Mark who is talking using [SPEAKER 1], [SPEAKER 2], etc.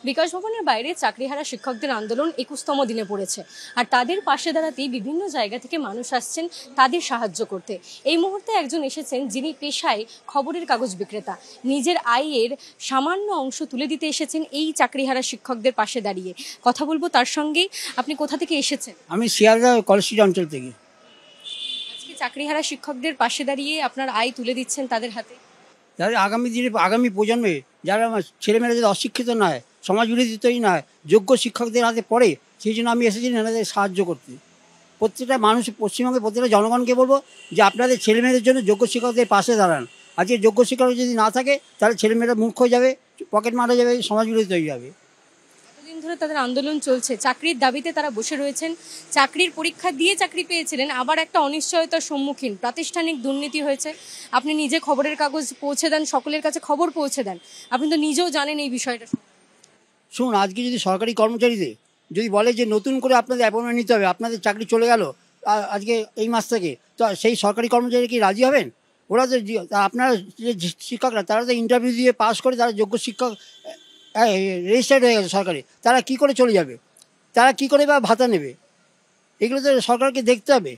[SPEAKER 1] বিকাশ ভবনের বাইরে চাকরিহারা শিক্ষকদের আন্দোলন 21তম দিনে পড়েছে। আর তাদের পাশে দাঁড়াতেই বিভিন্ন জায়গা থেকে মানুষ আসছেন তাদের সাহায্য করতে। এই মুহূর্তে একজন এসেছেন যিনি পেশায় খবরের কাগজ বিক্রেতা। নিজের আয়ের সামান্য অংশ তুলে দিতে এসেছেন এই চাকরিহারা শিক্ষকদের পাশে দাঁড়িয়ে। কথা বলবো তার সঙ্গেই। আপনি কোথা থেকে এসেছেন?
[SPEAKER 2] আমি শিয়ালদা কলেজ স্ট্রিট অঞ্চল থেকে।
[SPEAKER 1] আজকে চাকরিহারা শিক্ষকদের পাশে দাঁড়িয়ে আপনার আয় তুলে দিচ্ছেন তাদের হাতে।
[SPEAKER 2] যারা আগামী দিনে আগামী প্রজন্মে যারা ছেলেমেয়েরা যদি অশিক্ষিত না হয়, সমাজ বিরোধী তৈরি না হয়, যোগ্য শিক্ষকদের হাতে পড়ে, সেই জন্য আমি এসেছি এনাদের সাহায্য করতে। প্রত্যেকটা মানুষ পশ্চিমবঙ্গের প্রত্যেকটা জনগণকে বলবো যে আপনাদের ছেলেমেয়েদের জন্য যোগ্য শিক্ষকদের পাশে দাঁড়ান। আজকে যোগ্য শিক্ষক যদি না থাকে তাহলে ছেলেমেয়েরা মূর্খ হয়ে যাবে, পকেট মারা যাবে, সমাজ বিরোধী তৈরি হবে।
[SPEAKER 1] দিন ধরে তাদের আন্দোলন চলছে, চাকরির দাবিতে তারা বসে রয়েছেন। চাকরির পরীক্ষা দিয়ে চাকরি পেয়েছিলেন, আবার একটা অনিশ্চয়তার সম্মুখীন, প্রাতিষ্ঠানিক দুর্নীতি হয়েছে। আপনি নিজে খবরের কাগজ পৌঁছে দেন, সকলের কাছে খবর পৌঁছে দেন, আপনি তো নিজেও জানেন এই বিষয়টা।
[SPEAKER 2] শুনুন, আজকে যদি সরকারি কর্মচারীদের যদি বলে যে নতুন করে আপনাদের অ্যাপয়েন্টমেন্ট নিতে হবে, আপনাদের চাকরি চলে গেল আজকে এই মাস থেকে, তো সেই সরকারি কর্মচারী কি রাজি হবেন? ওরা তো আপনারা যে শিক্ষকরা তারা তো ইন্টারভিউ দিয়ে পাস করে তারা যোগ্য শিক্ষক রেজিস্টার্ড হয়ে গেছে সরকারি, তারা কি করে চলে যাবে? তারা কি করে বা ভাতা নেবে? এগুলো তো সরকারকে দেখতে হবে।